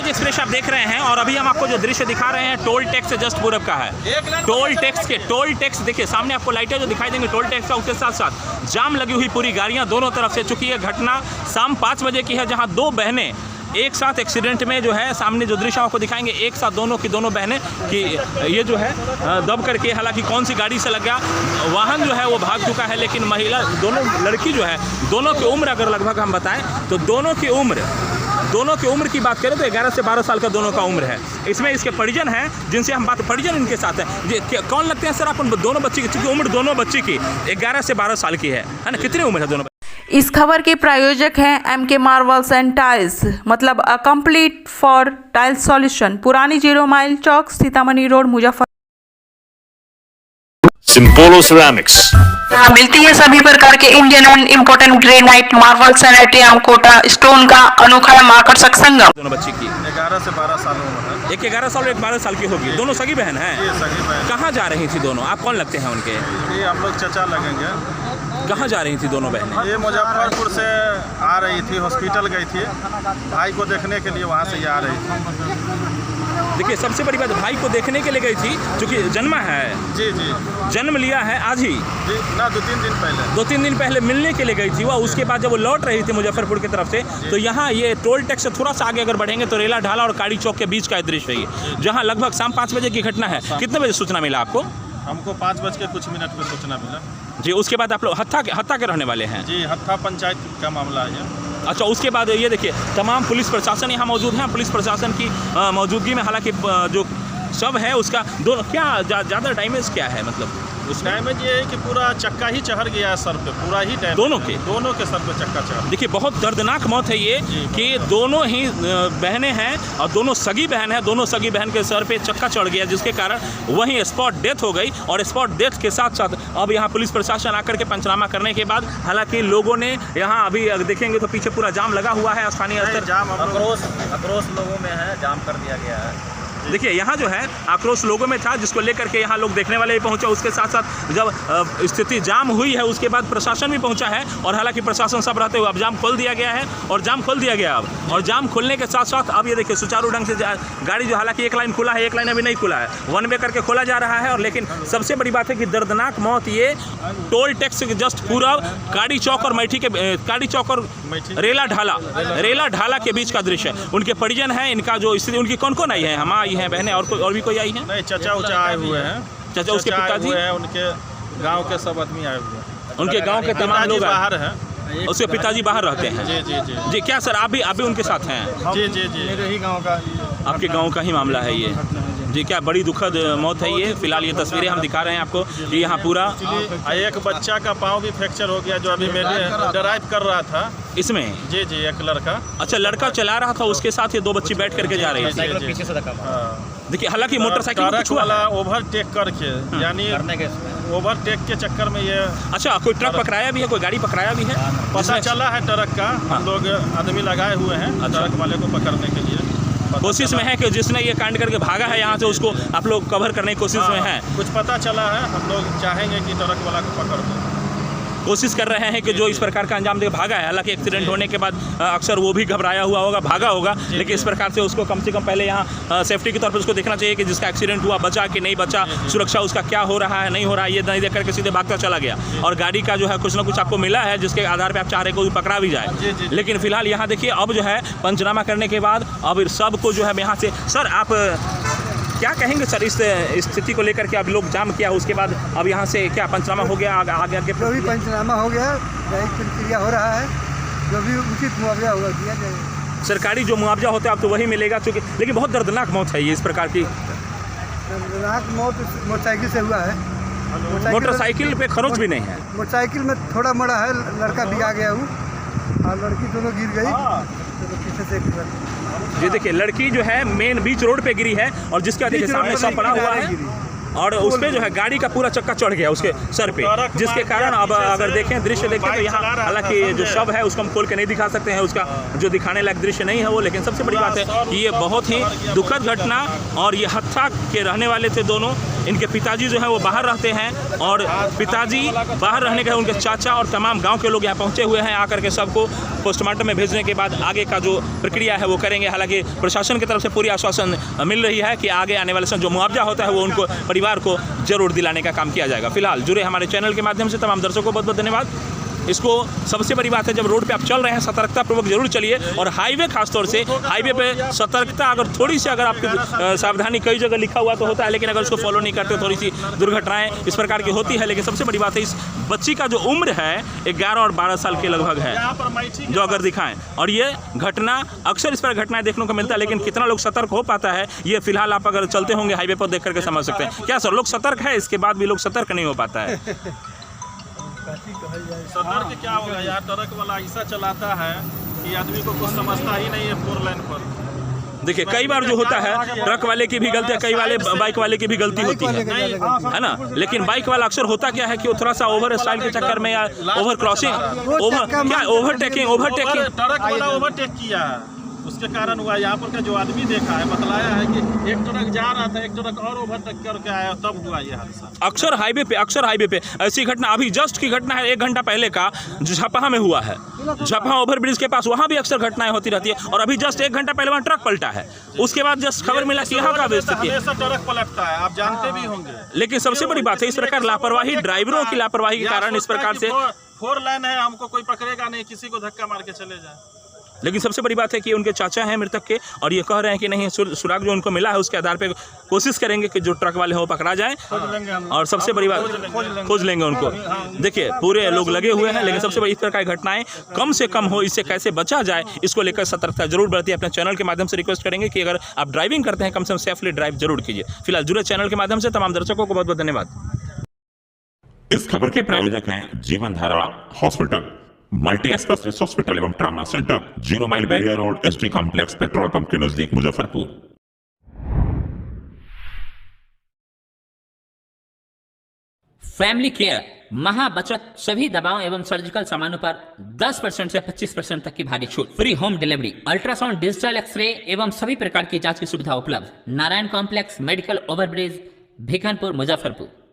आज एक्सप्रेस आप देख रहे हैं और अभी हम आपको जो दृश्य दिखा रहे हैं टोल टैक्स से जस्ट पूरब का है। टोल टैक्स देखिए सामने आपको लाइटें जो दिखाई देंगी टोल टैक्स का, उसके साथ साथ जाम लगी हुई पूरी गाड़ियां दोनों तरफ से। चूंकि ये घटना शाम 5 बजे की है, जहां दो बहनें एक साथ एक्सीडेंट में जो है, सामने जो दृश्य आपको दिखाएंगे एक साथ दोनों की दोनों बहनें कि ये जो है दब करके, हालांकि कौन सी गाड़ी से लग गया, वाहन जो है वो भाग चुका है, लेकिन महिला दोनों लड़की जो है, दोनों की उम्र अगर लगभग हम बताएं तो दोनों की उम्र की बात करें तो 11 से 12 साल का दोनों का उम्र है। इसमें इसके परिजन हैं जिनसे हम बात, परिजन इनके साथ हैं। कौन लगते हैं सर आप दोनों बच्ची की? चूँकि उम्र दोनों बच्ची की 11 से 12 साल की है ना? कितनी उम्र है दोनों? इस खबर के प्रायोजक हैं MK मार्बल्स एंड टाइल्स, मतलब a complete for tiles solution, पुरानी 0 माइल चौक, सीतामढ़ी रोड, मुजफ्फर। सिंपोलो सेरामिक्स मिलती है सभी प्रकार के Indian and important granite, marble, sanitary, Kota stone का अनोखा आकर्षक संगम। दोनों बच्ची की 11 से 12 साल उम्र है। एक 11 साल और एक 12 साल की होगी। दोनों सगी बहन हैं? ये सगी बहन। कहाँ जा रही थी दोनों? आप कौन लगते हैं उनके? ये हम लोग चचा लगेंगे। कहाँ जा रही थी दोनों बहनें? ये मुजफ्फरपुर से आ रही थी, हॉस्पिटल गई थी भाई को देखने के लिए, वहाँ से ये आ रही थी। देखिए सबसे बड़ी बात, भाई को देखने के लिए गई थी, क्योंकि जन्मा है। जी जी, जन्म लिया है आज ही जी ना, 2-3 दिन पहले। 2-3 दिन पहले मिलने के लिए गई थी वह। उसके बाद जब वो लौट रही थी मुजफ्फरपुर की तरफ से, तो यहाँ ये टोल टैक्स से थोड़ा सा आगे अगर बढ़ेंगे तो रेला ढाला और काड़ी चौक के बीच का दृश्य है ये, जहाँ लगभग शाम 5 बजे की घटना है। कितने बजे सूचना मिला आपको? हमको 5 बज के कुछ मिनट में सूचना मिला जी। उसके बाद आप लोग हत्था के रहने वाले हैं? जी, हत्था पंचायत का मामला है। अच्छा, उसके बाद ये देखिए तमाम पुलिस प्रशासन यहाँ मौजूद है। पुलिस प्रशासन की मौजूदगी में हालांकि जो शव है उसका दोनों क्या ज़्यादा डैमेज क्या है? मतलब उस डैमेज ये है कि पूरा चक्का ही चढ़ गया है सर पे, पूरा ही डैमेज। दोनों के सर पे चक्का चढ़। देखिए बहुत दर्दनाक मौत है ये कि दोनों ही बहनें हैं और दोनों सगी बहन हैं। दोनों सगी बहन के सर पे चक्का चढ़ गया, जिसके कारण वहीं स्पॉट डेथ हो गई। और स्पॉट डेथ के साथ साथ अब यहाँ पुलिस प्रशासन आकर के पंचनामा करने के बाद, हालांकि लोगों ने यहाँ अभी देखेंगे तो पीछे पूरा जाम लगा हुआ है। स्थानीय स्तर जाम आक्रोश लोगों में है, जाम कर दिया गया है। देखिए यहाँ जो है आक्रोश लोगों में था, जिसको लेकर के यहाँ लोग देखने वाले भी पहुँचे। उसके साथ साथ जब स्थिति जाम हुई है उसके बाद प्रशासन भी पहुँचा है, और हालांकि प्रशासन सब रहते हुए अब जाम खोल दिया गया है। और जाम खोल दिया गया अब, और जाम खोलने के साथ साथ अब ये देखिए सुचारू ढंग से गाड़ी जो, हालांकि एक लाइन खुला है, एक लाइन अभी नहीं खुला है, 1 वे करके खोला जा रहा है। और लेकिन सबसे बड़ी बात है कि दर्दनाक मौत ये टोल टैक्स के जस्ट पूरा काड़ी चौक और रेला ढाला के बीच का दृश्य है। उनके परिजन हैं, इनका जो स्थिति, उनकी कौन कौन आई है? हम आई हैं बहनें, और भी कोई आई हैं? नहीं, चचा उचा आए हुए हैं। चाचा, उसके पिताजी हैं, उनके गांव के सब आदमी आए हुए हैं। उनके गांव के तमाम लोग बाहर हैं। उसके पिताजी बाहर रहते हैं? जी जी जी जी। क्या सर आप भी उनके साथ हैं? जी जी जी, मेरे ही गांव का, आपके गांव का ही मामला है ये जी। क्या बड़ी दुखद मौत है ये। फिलहाल ये तस्वीरें हम दिखा रहे हैं आपको कि यहाँ पूरा एक बच्चा का पाँव भी फ्रैक्चर हो गया, जो अभी मेरे ड्राइव कर रहा था इसमें। जी जी, एक लड़का। अच्छा, लड़का चला रहा था, उसके साथ ये 2 बच्ची बैठ करके जा रही थी पीछे से। देखिए हालांकि मोटरसाइकिल ट्रक वाला ओवरटेक करके, यानी ओवरटेक के चक्कर में ये। अच्छा, कोई ट्रक पकड़ाया भी है, कोई गाड़ी पकड़ाया भी है? पता चला है ट्रक का। हम लोग आदमी लगाए हुए हैं ट्रक वाले को पकड़ने के लिए। कोशिश में है कि जिसने ये कांड करके भागा है यहाँ से, उसको आप लोग कवर करने की कोशिश में है। कुछ पता चला है, हम लोग चाहेंगे कि ट्रक वाला को पकड़ दें। कोशिश कर रहे हैं कि जो इस प्रकार का अंजाम दे भागा है। हालांकि एक्सीडेंट होने के बाद अक्सर वो भी घबराया हुआ होगा, भागा होगा, लेकिन इस प्रकार से उसको कम से कम पहले यहाँ सेफ्टी की तौर पर उसको देखना चाहिए कि जिसका एक्सीडेंट हुआ बचा कि नहीं बचा, सुरक्षा उसका क्या हो रहा है नहीं हो रहा है, ये नहीं देख करके सीधे भागता चला गया। और गाड़ी का जो है कुछ ना कुछ आपको मिला है, जिसके आधार पर आप चाह रहे को पकड़ा भी जाए। लेकिन फिलहाल यहाँ देखिए अब जो है पंचनामा करने के बाद अब सबको जो है यहाँ से, सर आप क्या कहेंगे सर इस स्थिति को लेकर के? अब लोग जाम किया, उसके बाद अब यहाँ से क्या पंचनामा हो गया? आगे जो भी पंचनामा हो गया, प्रक्रिया हो रहा है, जो भी उचित मुआवजा होगा दिया जाएगा। सरकारी जो मुआवजा होता है अब तो वही मिलेगा, चूँकि लेकिन बहुत दर्दनाक मौत है ये इस प्रकार की। दर्दनाक मौत मोटरसाइकिल से हुआ है। मोटरसाइकिल पे खरोच भी नहीं है। मोटरसाइकिल में थोड़ा मोड़ा है, लड़का भिगा गया हूँ और लड़की दोनों गिर गई, तो पीछे से। ये देखिए लड़की जो है मेन बीच रोड पे गिरी है, और जिसका देखिए सामने सब पड़ा हुआ है, और उस पे जो है गाड़ी का पूरा चक्का चढ़ गया उसके सर पे, जिसके कारण अब अगर देखें दृश्य देखें तो यहाँ हालांकि जो शव है उसको हम खोल के नहीं दिखा सकते हैं, उसका जो दिखाने लायक दृश्य नहीं है वो। लेकिन सबसे बड़ी बात है कि ये बहुत ही दुखद घटना, और ये हत्था के रहने वाले थे दोनों, इनके पिताजी जो है वो बाहर रहते हैं और पिताजी बाहर रहने के उनके चाचा और तमाम गांव के लोग यहाँ पहुँचे हुए हैं। आकर के सबको पोस्टमार्टम में भेजने के बाद आगे का जो प्रक्रिया है वो करेंगे। हालांकि प्रशासन की तरफ से पूरी आश्वासन मिल रही है कि आगे आने वाले समय जो मुआवजा होता है वो उनको परिवार को जरूर दिलाने का काम किया जाएगा। फिलहाल जुड़े हमारे चैनल के माध्यम से तमाम दर्शकों को बहुत बहुत धन्यवाद। इसको सबसे बड़ी बात है, जब रोड पे आप चल रहे हैं सतर्कतापूर्वक जरूर चलिए, और हाईवे खासतौर से हाईवे पे सतर्कता अगर थोड़ी सी अगर आपकी सावधानी कई जगह लिखा हुआ तो होता है, लेकिन अगर उसको फॉलो नहीं करते थोड़ी सी दुर्घटनाएं इस प्रकार की होती है। लेकिन सबसे बड़ी बात है इस बच्ची का जो उम्र है 11 और 12 साल के लगभग है जो अगर दिखाएं, और ये घटना अक्सर इस पर घटनाएं देखने को मिलता है, लेकिन कितना लोग सतर्क हो पाता है ये फिलहाल आप अगर चलते होंगे हाईवे पर देख करके समझ सकते हैं। क्या सर लोग सतर्क है, इसके बाद भी लोग सतर्क नहीं हो पाता है? सतर्क क्या होगा यार, ट्रक वाला ऐसा चलाता है कि आदमी को कुछ समझता ही नहीं है 4 लाइन पर। देखिए कई बार जो होता है ट्रक वाले की भी गलती है, कई वाले बाइक वाले की भी गलती होती है ना, लेकिन बाइक वाला अक्सर होता क्या है कि वो थोड़ा सा ओवर स्टाइल के चक्कर में या ओवर क्रॉसिंग ओवरटेकिंग ट्रक वाला ओवरटेक किया है, उसके कारण हुआ। यहाँ पर का जो आदमी देखा है बतलाया है कि एक ट्रक जा रहा था, एक ट्रक और ओवरटेक करके आया, तब हुआ ये हादसा। अक्सर हाईवे पे ऐसी घटना, अभी जस्ट की घटना है 1 घंटा पहले का जो झपहा में हुआ है, झपहा ओवरब्रिज के पास, वहाँ भी अक्सर घटनाएं होती रहती है। और अभी जस्ट 1 घंटा पहले वहाँ ट्रक पलटा है, उसके बाद जस्ट खबर मिला कि यहाँ का स्थिति है, ट्रक पलटता है, आप जानते भी होंगे। लेकिन सबसे बड़ी बात है इस प्रकार लापरवाही, ड्राइवरों की लापरवाही के कारण इस प्रकार से 4 लाइन है, हमको कोई पकड़ेगा नहीं, किसी को धक्का मार के चले जाए। लेकिन सबसे बड़ी बात है कि उनके चाचा हैं मृतक के, और ये कह रहे हैं कि नहीं सुराग जो उनको मिला है उसके आधार पे कोशिश करेंगे कि जो ट्रक वाले हैं वो पकड़ा जाए, और सबसे बड़ी बात खोज लेंगे उनको। देखिए पूरे लोग लगे हुए हैं, लेकिन सबसे बड़ी इस तरह की घटनाएं कम से कम हो, इससे कैसे बचा जाए इसको लेकर सतर्कता जरूर बढ़ती है। अपने चैनल के माध्यम से रिक्वेस्ट करेंगे कि अगर आप ड्राइविंग करते हैं कम से कम सेफली ड्राइव जरूर कीजिए। फिलहाल जुड़े चैनल के माध्यम से तमाम दर्शकों को बहुत बहुत धन्यवाद। इस खबर के प्रायोजक हैं जीवन धारा हॉस्पिटल, मल्टी स्पेशलिस्ट हॉस्पिटल एवं trauma centre, 0 mile barrier road, ST complex, petrol pump के नजदीक, मुजफ्फरपुर। फैमिली केयर महा बचत, सभी दवाओं एवं सर्जिकल सामानों पर 10% से 25% तक की भारी छूट, free home delivery, ultrasound, digital X-ray एवं सभी प्रकार की जांच की सुविधा उपलब्ध। Narayan complex, medical overbridge, Bhikhanpur, Muzaffarpur.